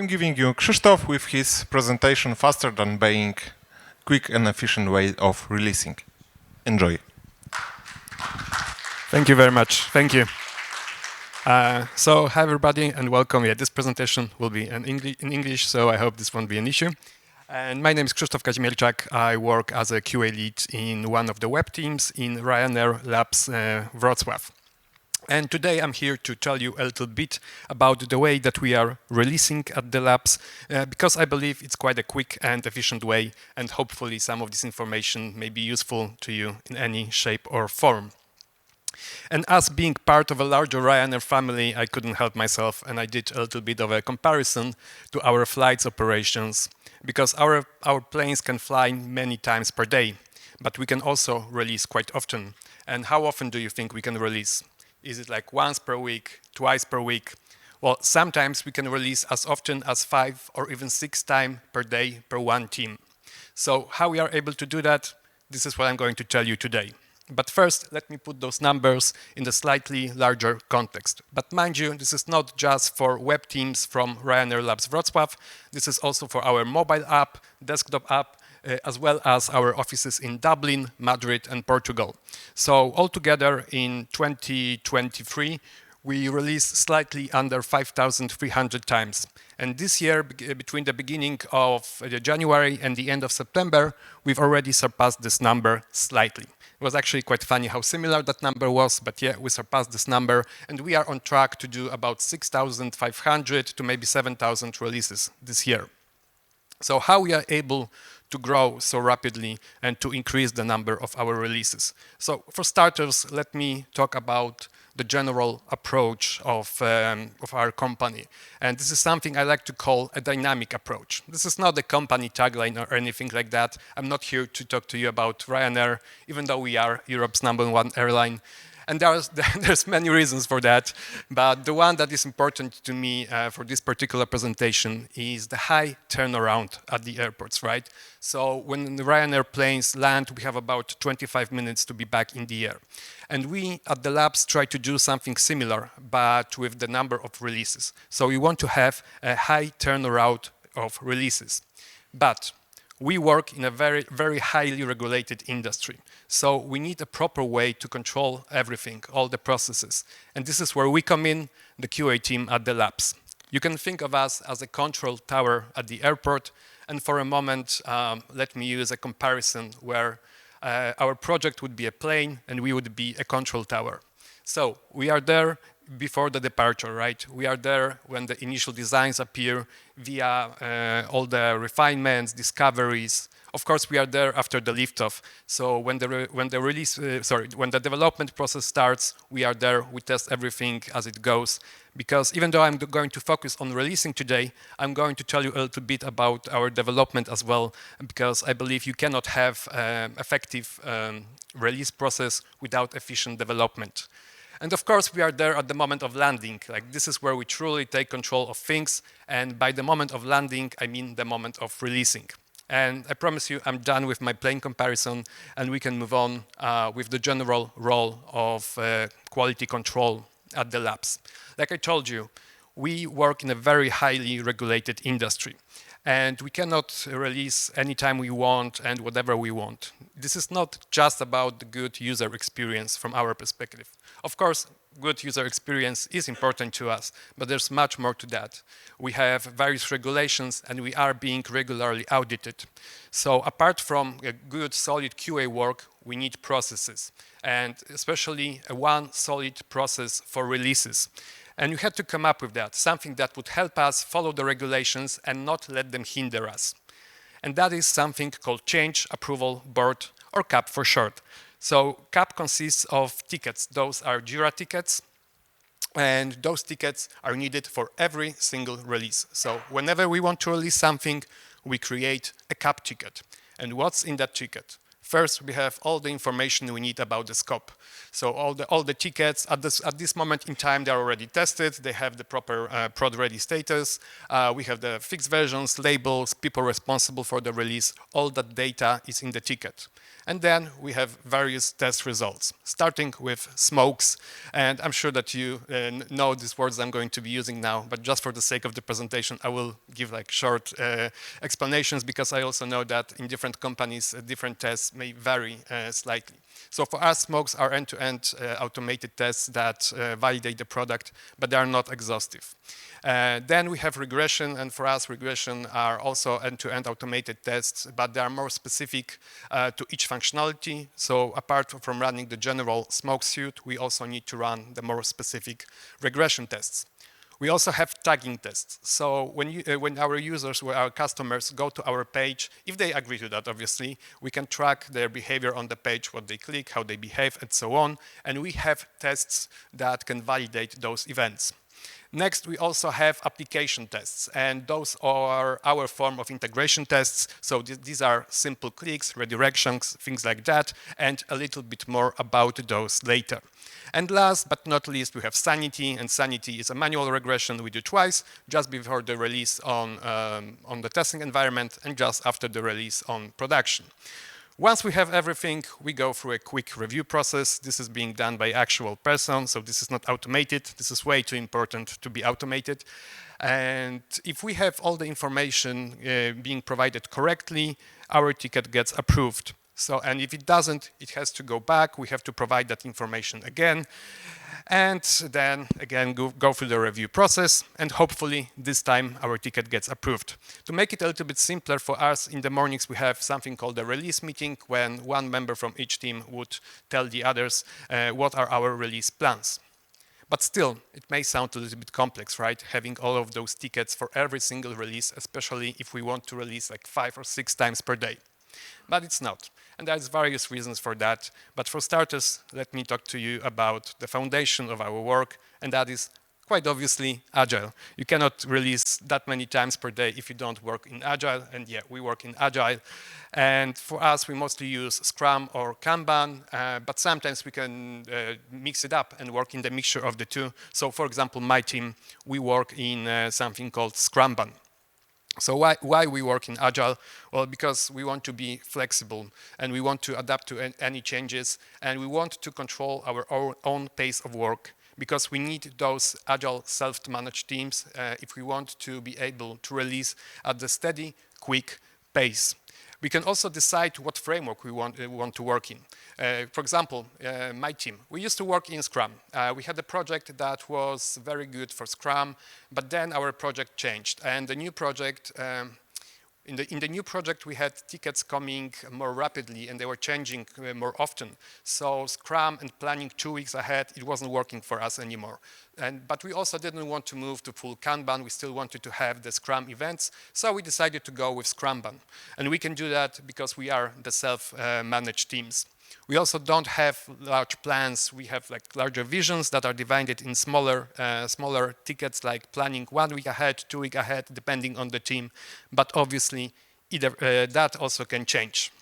I'm giving you Krzysztof with his presentation Faster Than Boeing, Quick and Efficient Way of Releasing. Enjoy. Thank you very much. Thank you. So hi everybody and welcome. Yeah, this presentation will be in English, so I hope this won't be an issue. And my name is Krzysztof Kaźmierczak. I work as a QA lead in one of the web teams in Ryanair Labs Wrocław. And today I'm here to tell you a little bit about the way that we are releasing at the labs, because I believe it's quite a quick and efficient way, and hopefully some of this information may be useful to you in any shape or form. And as being part of a larger Ryanair family, I couldn't help myself, and I did a little bit of a comparison to our flights operations, because our planes can fly many times per day, but we can also release quite often. And how often do you think we can release? Is it like once per week, twice per week? Well, sometimes we can release as often as 5 or even 6 times per day per one team. So how we are able to do that, this is what I'm going to tell you today. But first, let me put those numbers in the slightly larger context. But mind you, this is not just for web teams from Ryanair Labs Wrocław. This is also for our mobile app, desktop app, as well as our offices in Dublin, Madrid, and Portugal. So altogether in 2023, we released slightly under 5,300 times. And this year, between the beginning of January and the end of September, we've already surpassed this number slightly. It was actually quite funny how similar that number was, but yeah, we surpassed this number, and we are on track to do about 6,500 to maybe 7,000 releases this year. So how we are able to grow so rapidly and to increase the number of our releases? So for starters, let me talk about the general approach of our company. And this is something I like to call a dynamic approach. This is not a company tagline or anything like that. I'm not here to talk to you about Ryanair, even though we are Europe's #1 airline. And there's many reasons for that, but the one that is important to me for this particular presentation is the high turnaround at the airports, right? So when the Ryanair planes land, we have about 25 minutes to be back in the air. And we at the labs try to do something similar, but with the number of releases. So we want to have a high turnaround of releases. But we work in a very, very highly regulated industry. So we need a proper way to control everything, all the processes. And this is where we come in, the QA team at the labs. You can think of us as a control tower at the airport. And for a moment, let me use a comparison where our project would be a plane and we would be a control tower. So we are there before the departure, right? We are there when the initial designs appear via all the refinements, discoveries. Of course, we are there after the liftoff. So when the development process starts, we are there. We test everything as it goes. Because even though I'm going to focus on releasing today, I'm going to tell you a little bit about our development as well. Because I believe you cannot have effective release process without efficient development. And of course, we are there at the moment of landing. Like, this is where we truly take control of things. And by the moment of landing, I mean the moment of releasing. And I promise you, I'm done with my plane comparison, and we can move on with the general role of quality control at the labs. Like I told you, we work in a very highly regulated industry. And we cannot release anytime we want and whatever we want. This is not just about the good user experience from our perspective. Of course, good user experience is important to us, but there's much more to that. We have various regulations and we are being regularly audited. So apart from a good, solid QA work, we need processes, and especially one solid process for releases. And we had to come up with that, something that would help us follow the regulations and not let them hinder us. And that is something called Change Approval Board, or CAB for short. So CAB consists of tickets. Those are JIRA tickets, and those tickets are needed for every single release. So whenever we want to release something, we create a CAB ticket. And what's in that ticket? First, we have all the information we need about the scope. So all the tickets at this moment in time, they're already tested. They have the proper prod-ready status. We have the fixed versions, labels, people responsible for the release. All that data is in the ticket. And then we have various test results, starting with smokes. And I'm sure that you know these words I'm going to be using now, but just for the sake of the presentation, I will give like short explanations, because I also know that in different companies, different tests may vary slightly. So for us, smokes are end-to-end automated tests that validate the product, but they are not exhaustive. Then we have regression, and for us, regression are also end-to-end automated tests, but they are more specific to each functionality. So apart from running the general smoke suite, we also need to run the more specific regression tests. We also have tagging tests. So when our users, when our customers go to our page, if they agree to that, obviously, we can track their behavior on the page, what they click, how they behave, and so on. And we have tests that can validate those events. Next, we also have application tests, and those are our form of integration tests. So these are simple clicks, redirections, things like that, and a little bit more about those later. And last but not least, we have sanity, and sanity is a manual regression we do twice, just before the release on the testing environment and just after the release on production. Once we have everything, we go through a quick review process. This is being done by actual person, so this is not automated. This is way too important to be automated. And if we have all the information being provided correctly, our ticket gets approved. So, and if it doesn't, it has to go back. We have to provide that information again. And then again, go through the review process, and hopefully this time our ticket gets approved. To make it a little bit simpler for us, in the mornings we have something called a release meeting, when one member from each team would tell the others what are our release plans. But still, it may sound a little bit complex, right? Having all of those tickets for every single release, especially if we want to release like 5 or 6 times per day. But it's not. And there's various reasons for that. But for starters, let me talk to you about the foundation of our work, and that is quite obviously Agile. You cannot release that many times per day if you don't work in Agile, and yeah, we work in Agile. And for us, we mostly use Scrum or Kanban, but sometimes we can mix it up and work in the mixture of the two. So for example, my team, we work in something called Scrumban. So why we work in Agile? Well, because we want to be flexible, and we want to adapt to any changes, and we want to control our own pace of work, because we need those Agile self-managed teams if we want to be able to release at the steady, quick pace. We can also decide what framework we want to work in. For example, my team, we used to work in Scrum. We had a project that was very good for Scrum, but then our project changed. And the new project, in the new project, we had tickets coming more rapidly, and they were changing more often. So Scrum and planning 2 weeks ahead, it wasn't working for us anymore. But we also didn't want to move to full Kanban. We still wanted to have the Scrum events. So we decided to go with Scrumban. And we can do that because we are the self-managed teams. We also don't have large plans. We have like larger visions that are divided in smaller tickets, like planning 1 week ahead, 2 weeks ahead, depending on the team. But obviously, that also can change.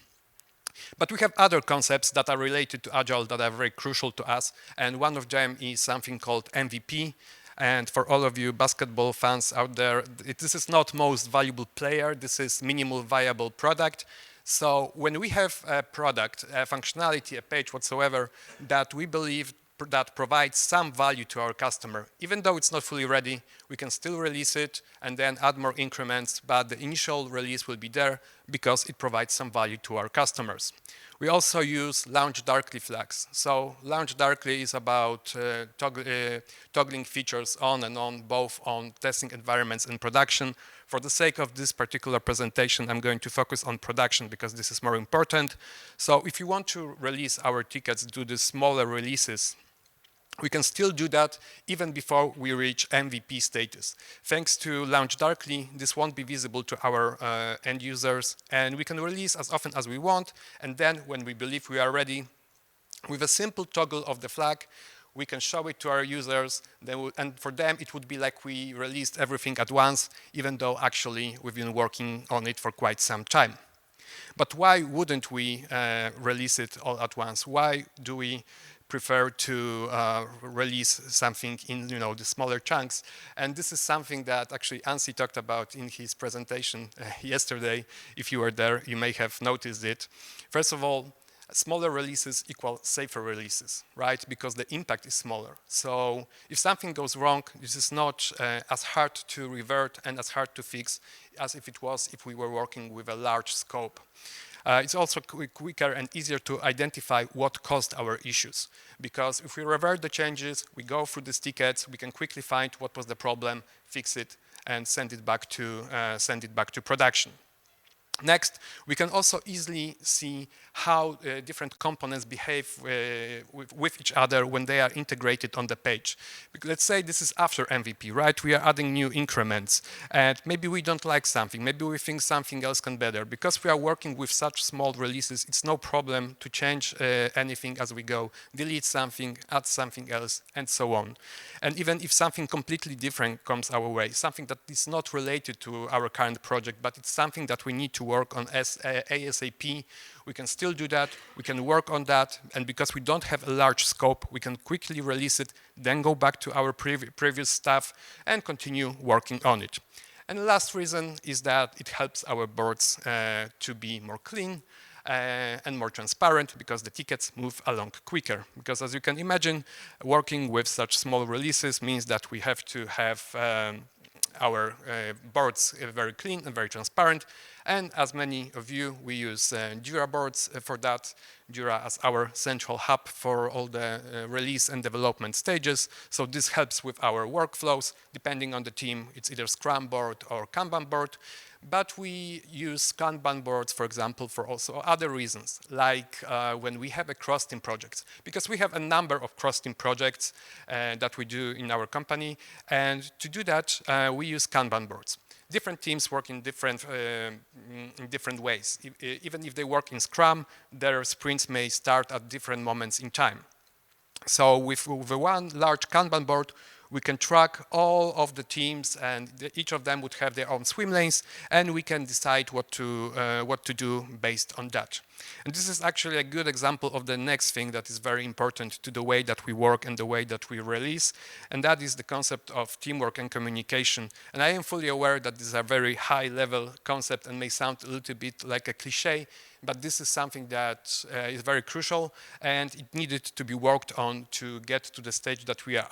But we have other concepts that are related to Agile that are very crucial to us. And one of them is something called MVP. And for all of you basketball fans out there, this is not most valuable player. This is minimal viable product. So when we have a product, a functionality, a page whatsoever, that we believe that provides some value to our customer, even though it's not fully ready, we can still release it and then add more increments, but the initial release will be there because it provides some value to our customers. We also use launch darkly flags. So launch darkly is about toggling features on and on, both on testing environments and production. For the sake of this particular presentation, I'm going to focus on production because this is more important. So if you want to release our tickets, do the smaller releases, we can still do that even before we reach MVP status. Thanks to Launch Darkly, this won't be visible to our end users, and we can release as often as we want, and then when we believe we are ready, with a simple toggle of the flag, we can show it to our users, and for them it would be like we released everything at once, even though actually we've been working on it for quite some time. But why wouldn't we release it all at once? Why do we prefer to release something in the smaller chunks? And this is something that actually Ansi talked about in his presentation yesterday. If you were there, you may have noticed it. First of all, smaller releases equal safer releases, right? Because the impact is smaller. So if something goes wrong, this is not as hard to revert and as hard to fix as if it was if we were working with a large scope. It's also quicker and easier to identify what caused our issues. Because if we revert the changes, we go through these tickets, we can quickly find what was the problem, fix it, and send it back to production. Next, we can also easily see how different components behave with each other when they are integrated on the page. Because let's say this is after MVP, right? We are adding new increments, and maybe we don't like something. Maybe we think something else can better. Because we are working with such small releases, it's no problem to change anything as we go, delete something, add something else, and so on. And even if something completely different comes our way, something that is not related to our current project, but it's something that we need to work on ASAP, we can still do that, we can work on that, and because we don't have a large scope, we can quickly release it, then go back to our previous stuff and continue working on it. And the last reason is that it helps our boards to be more clean and more transparent, because the tickets move along quicker. Because as you can imagine, working with such small releases means that we have to have our boards very clean and very transparent. And as many of you, we use Jira boards for that. Jira as our central hub for all the release and development stages. So this helps with our workflows. Depending on the team, it's either Scrum board or Kanban board. But we use Kanban boards, for example, for also other reasons, like when we have a cross-team project. Because we have a number of cross-team projects that we do in our company. And to do that, we use Kanban boards. Different teams work in different ways. Even if they work in Scrum, their sprints may start at different moments in time. So with one large Kanban board, we can track all of the teams, and each of them would have their own swim lanes, and we can decide what to do based on that. And this is actually a good example of the next thing that is very important to the way that we work and the way that we release, and that is the concept of teamwork and communication. And I am fully aware that this is a very high-level concept and may sound a little bit like a cliche, but this is something that is very crucial, and it needed to be worked on to get to the stage that we are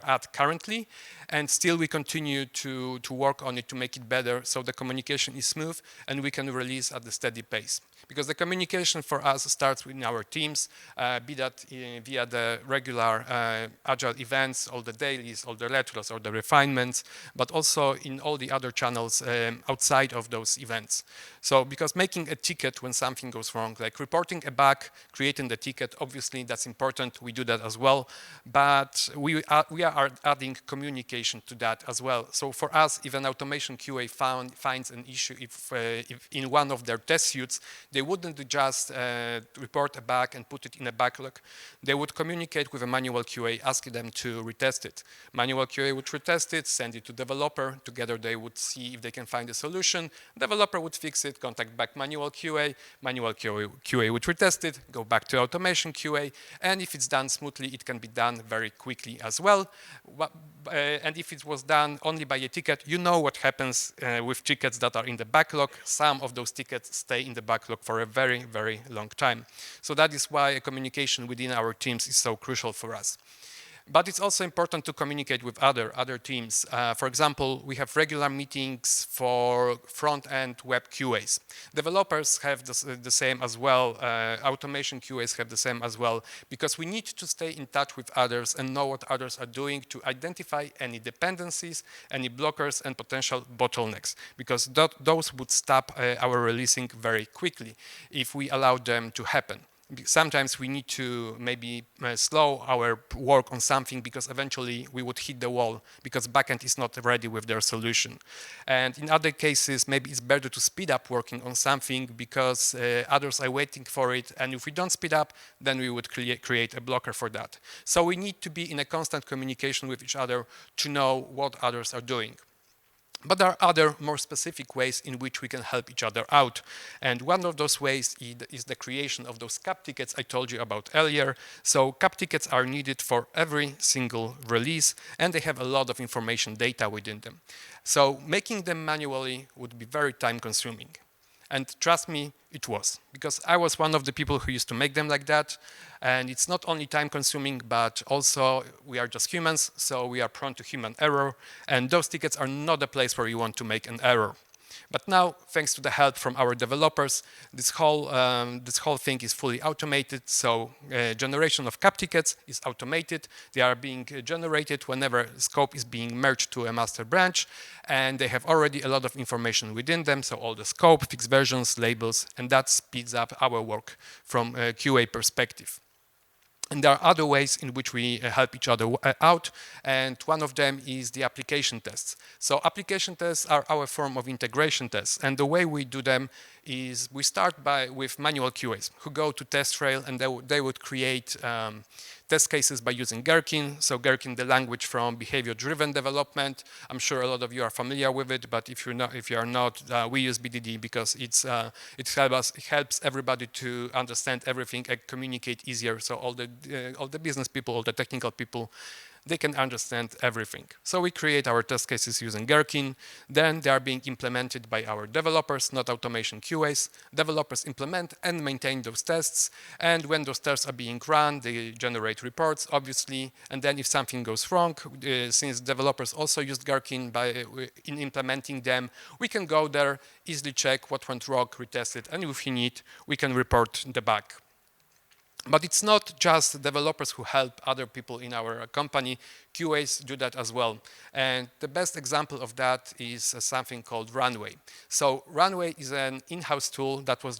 at currently. And still we continue to work on it to make it better, so the communication is smooth and we can release at a steady pace. Because the communication for us starts within our teams, be that via the regular agile events, all the dailies, all the retros, all the refinements, but also in all the other channels outside of those events. So because making a ticket when something goes wrong, like reporting a bug, creating the ticket, obviously that's important, we do that as well, but we are adding communication to that as well. So for us, if an automation QA finds an issue, if in one of their test suites, they wouldn't just report a bug and put it in a backlog. They would communicate with a manual QA, asking them to retest it. Manual QA would retest it, send it to developer. Together they would see if they can find a solution. Developer would fix it, contact back manual QA. Manual QA would retest it, go back to automation QA. And if it's done smoothly, it can be done very quickly as well. And if it was done only by a ticket, you know what happens with tickets that are in the backlog. Some of those tickets stay in the backlog for a very, very long time. So that is why communication within our teams is so crucial for us. But it's also important to communicate with other teams. For example, we have regular meetings for front-end web QAs. Developers have the same as well. Automation QAs have the same as well, because we need to stay in touch with others and know what others are doing to identify any dependencies, any blockers, and potential bottlenecks, because those would stop our releasing very quickly if we allow them to happen. Sometimes we need to maybe slow our work on something because eventually we would hit the wall because backend is not ready with their solution. And in other cases, maybe it's better to speed up working on something because others are waiting for it. And if we don't speed up, then we would create a blocker for that. So we need to be in a constant communication with each other to know what others are doing. But there are other more specific ways in which we can help each other out. And one of those ways is the creation of those CAP tickets I told you about earlier. So CAP tickets are needed for every single release, and they have a lot of information data within them. So making them manually would be very time consuming. And trust me, it was, because I was one of the people who used to make them like that. And it's not only time consuming, but also we are just humans, so we are prone to human error. And those tickets are not a place where you want to make an error. But now, thanks to the help from our developers, this whole thing is fully automated. So generation of CAP tickets is automated. They are being generated whenever scope is being merged to a master branch. And they have already a lot of information within them. So all the scope, fixed versions, labels, and that speeds up our work from a QA perspective. And there are other ways in which we help each other out, and one of them is the application tests. So application tests are our form of integration tests, and the way we do them is we start with manual QAs who go to test trail, and they would create test cases by using Gherkin. So Gherkin, the language from behavior-driven development. I'm sure a lot of you are familiar with it, but if you are not, we use BDD because it helps everybody to understand everything and communicate easier. So all the business people, all the technical people, they can understand everything. So we create our test cases using Gherkin. Then they are being implemented by our developers, not automation QAs. Developers implement and maintain those tests. And when those tests are being run, they generate reports, obviously. And then if something goes wrong, since developers also used Gherkin in implementing them, we can go there, easily check what went wrong, retest it, and if we need, we can report the bug. But it's not just developers who help other people in our company. QAs do that as well. And the best example of that is something called Runway. So Runway is an in-house tool that was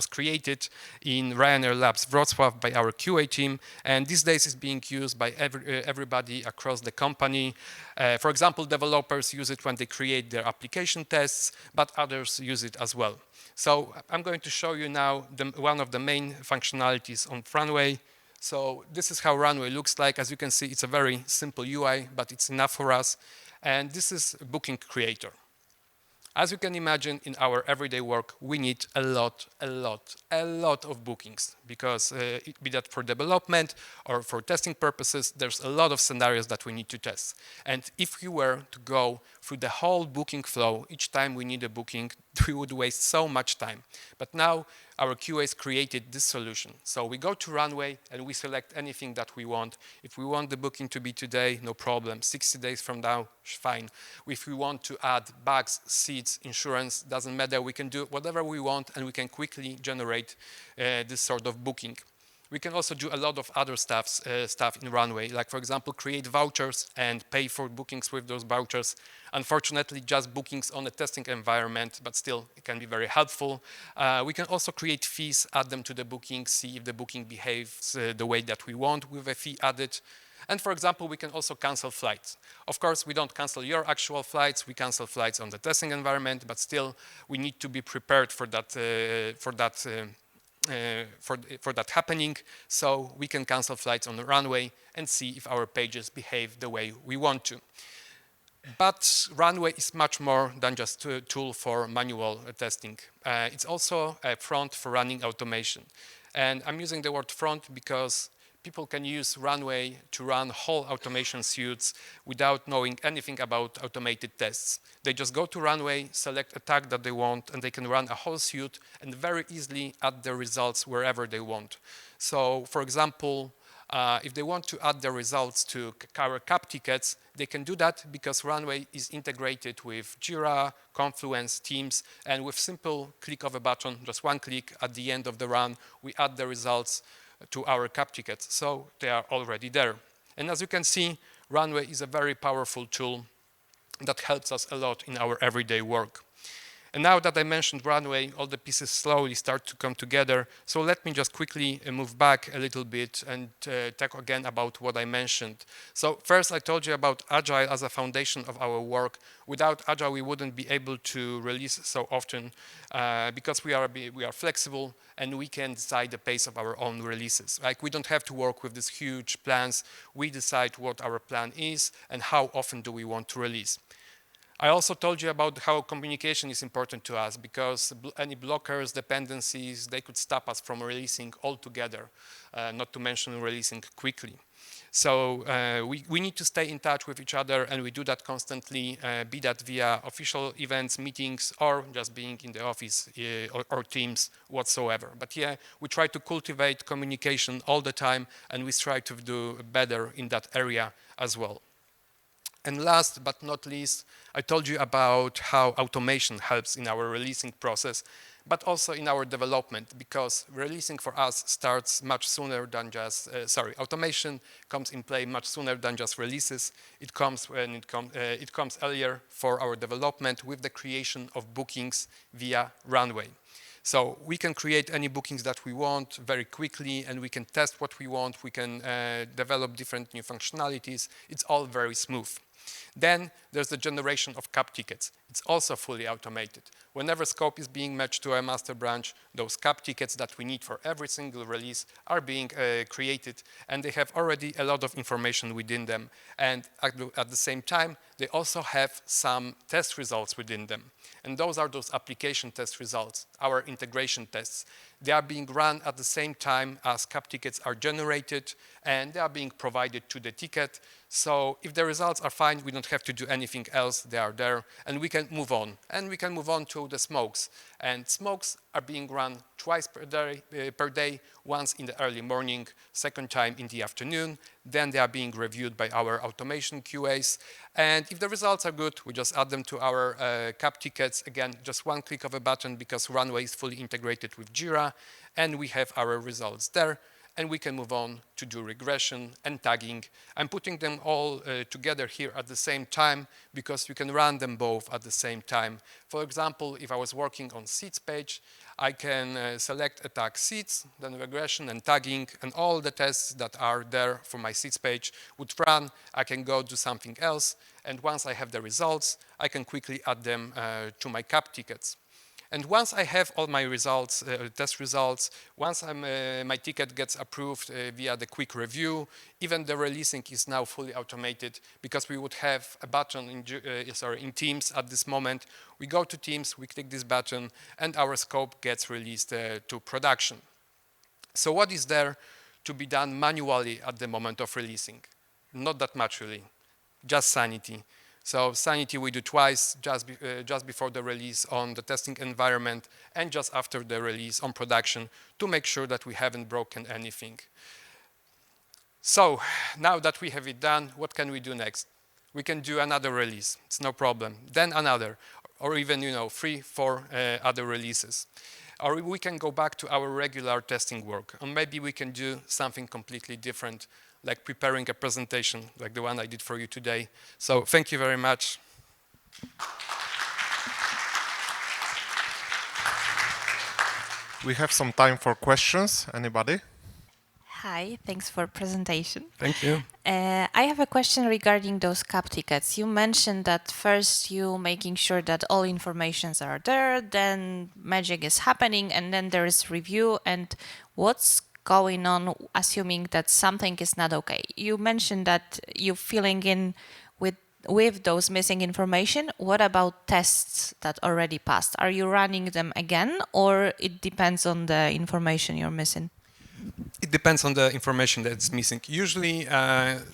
created in Ryanair Labs Wrocław by our QA team. And these days is being used by everybody across the company. For example, developers use it when they create their application tests, but others use it as well. So I'm going to show you now one of the main functionalities on Runway. So this is how Runway looks like. As you can see, it's a very simple UI, but it's enough for us. And this is a booking creator. As you can imagine, in our everyday work, we need a lot of bookings because be that for development or for testing purposes, there's a lot of scenarios that we need to test. And if we were to go through the whole booking flow, each time we need a booking, we would waste so much time. But now our QAs created this solution. So we go to Runway and we select anything that we want. If we want the booking to be today, no problem. 60 days from now, fine. If we want to add bags, seats, insurance, doesn't matter. We can do whatever we want and we can quickly generate this sort of booking. We can also do a lot of other stuff in Runway, like for example, create vouchers and pay for bookings with those vouchers. Unfortunately, just bookings on a testing environment, but still it can be very helpful. We can also create fees, add them to the booking, see if the booking behaves the way that we want with a fee added. And for example, we can also cancel flights. Of course, we don't cancel your actual flights, we cancel flights on the testing environment, but still we need to be prepared for that happening, so we can cancel flights on the Runway and see if our pages behave the way we want to. But Runway is much more than just a tool for manual testing. It's also a front for running automation. And I'm using the word front because people can use Runway to run whole automation suites without knowing anything about automated tests. They just go to Runway, select a tag that they want, and they can run a whole suite and very easily add their results wherever they want. So, for example, if they want to add their results to our CAP tickets, they can do that because Runway is integrated with Jira, Confluence, Teams, and with simple click of a button, just one click at the end of the run, we add the results to our CAP tickets, so they are already there. And as you can see, Runway is a very powerful tool that helps us a lot in our everyday work. And now that I mentioned Runway, all the pieces slowly start to come together. So let me just quickly move back a little bit and talk again about what I mentioned. So first I told you about Agile as a foundation of our work. Without Agile, we wouldn't be able to release so often because we are flexible and we can decide the pace of our own releases. Like we don't have to work with these huge plans. We decide what our plan is and how often do we want to release. I also told you about how communication is important to us because any blockers, dependencies, they could stop us from releasing altogether, not to mention releasing quickly. So we need to stay in touch with each other, and we do that constantly, be that via official events, meetings, or just being in the office or Teams whatsoever. But yeah, we try to cultivate communication all the time, and we try to do better in that area as well. And last but not least, I told you about how automation helps in our releasing process, but also in our development, because releasing for us starts much sooner than just, automation comes in play much sooner than just releases. It comes when it comes earlier for our development with the creation of bookings via Runway. So we can create any bookings that we want very quickly, and we can test what we want. We can develop different new functionalities. It's all very smooth. Then there's the generation of CAP tickets. It's also fully automated. Whenever scope is being matched to a master branch, those CAP tickets that we need for every single release are being created, and they have already a lot of information within them. And at the same time, they also have some test results within them. And those are those application test results, our integration tests. They are being run at the same time as CAP tickets are generated, and they are being provided to the ticket. So if the results are fine, we don't have to do anything else. They are there, and we can move on. And we can move on to the smokes. And smokes are being run twice per day, once in the early morning, second time in the afternoon. Then they are being reviewed by our automation QAs. And if the results are good, we just add them to our CAP tickets. Again, just one click of a button because Runway is fully integrated with Jira, and we have our results there. And we can move on to do regression and tagging. I'm putting them all together here at the same time because you can run them both at the same time. For example, if I was working on seats page, I can select a tag seats, then regression and tagging, and all the tests that are there for my seats page would run. I can go do something else, and once I have the results, I can quickly add them to my CAP tickets. And once I have all my results, test results, once my ticket gets approved via the quick review, even the releasing is now fully automated because we would have a button in Teams at this moment. We go to Teams, we click this button, and our scope gets released to production. So what is there to be done manually at the moment of releasing? Not that much really, just sanity. So sanity we do twice, just before the release on the testing environment and just after the release on production to make sure that we haven't broken anything. So now that we have it done, what can we do next? We can do another release, it's no problem. Then another, or even 3, 4 other releases. Or we can go back to our regular testing work, or maybe we can do something completely different, like preparing a presentation like the one I did for you today. So thank you very much. We have some time for questions. Anybody? Hi, thanks for presentation. Thank you. I have a question regarding those CAP tickets. You mentioned that first you making sure that all informations are there, then magic is happening, and then there is review. And what's going on, assuming that something is not okay? You mentioned that you're filling in with those missing information. What about tests that already passed? Are you running them again, or it depends on the information you're missing? It depends on the information that's missing. Usually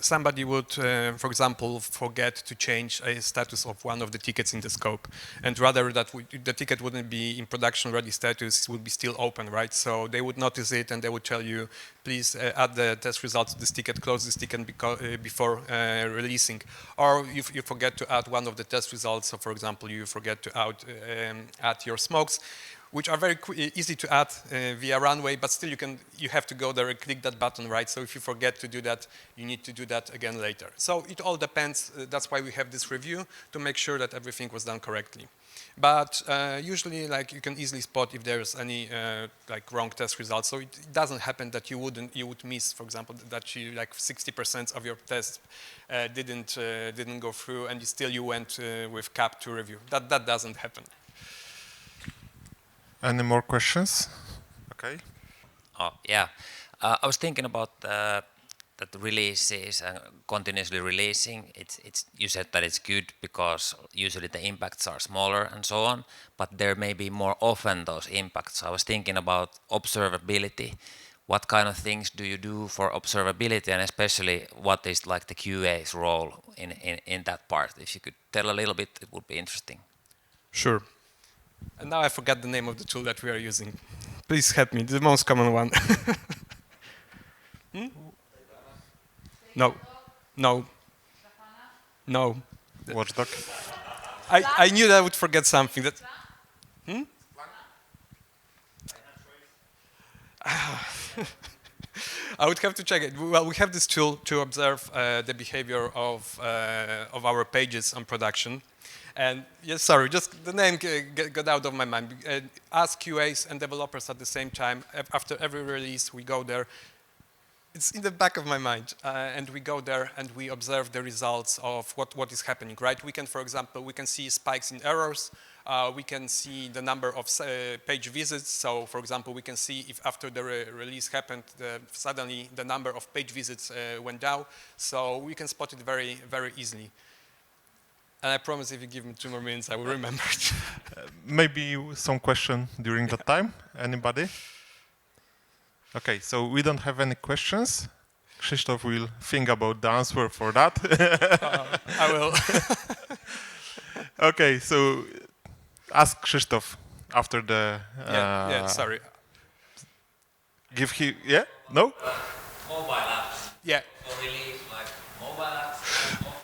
somebody would, for example, forget to change a status of one of the tickets in the scope. And rather that the ticket wouldn't be in production ready status, it would be still open, right? So they would notice it and they would tell you, please add the test results to this ticket, close this ticket before releasing. Or if you forget to add one of the test results, so for example, you forget to add your smokes, which are very easy to add via Runway, but still you have to go there and click that button, right? So if you forget to do that, you need to do that again later. So it all depends. That's why we have this review, to make sure that everything was done correctly. But usually, like, you can easily spot if there's any like wrong test results. So it doesn't happen that you would miss, for example, that you like 60% of your tests didn't go through, and still you went with CAP to review. That doesn't happen. Any more questions? Okay. Oh, yeah. I was thinking about the that releases and continuously releasing, you said that it's good because usually the impacts are smaller and so on, but there may be more often those impacts. I was thinking about observability. What kind of things do you do for observability, and especially what is like the QA's role in that part? If you could tell a little bit, it would be interesting. Sure. And now I forgot the name of the tool that we are using. Please help me, the most common one. No. No. No. Watchdog. I knew that I would forget something. That. I would have to check it. Well, we have this tool to observe the behavior of our pages on production. And yes, sorry, just the name got out of my mind. As QAs and developers at the same time, after every release, we go there. It's in the back of my mind, and we go there and we observe the results of what is happening, right? We can, for example, we can see spikes in errors. We can see the number of page visits. So, for example, we can see if after the release happened, suddenly the number of page visits went down. So we can spot it very, very easily. And I promise if you give me 2 more minutes, I will remember it. Maybe some question during that time. Anybody? Okay, so we don't have any questions. Krzysztof will think about the answer for that. I will. Okay, so ask Krzysztof after the. Yeah, sorry. Give him. Yeah? No? Mobile apps. Yeah. So release like mobile apps.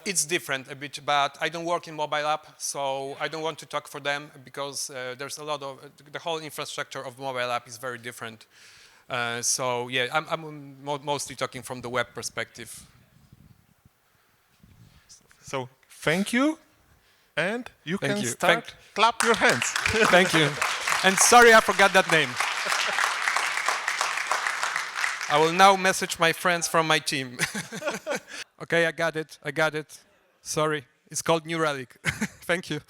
It's different a bit, but I don't work in mobile app, so I don't want to talk for them because there's a lot of the whole infrastructure of mobile app is very different. So yeah, I'm mostly talking from the web perspective. So thank you, and you Thank can you. start. Clap your hands. Thank you. And sorry, I forgot that name. I will now message my friends from my team. Okay, I got it. Sorry. It's called New Relic. Thank you.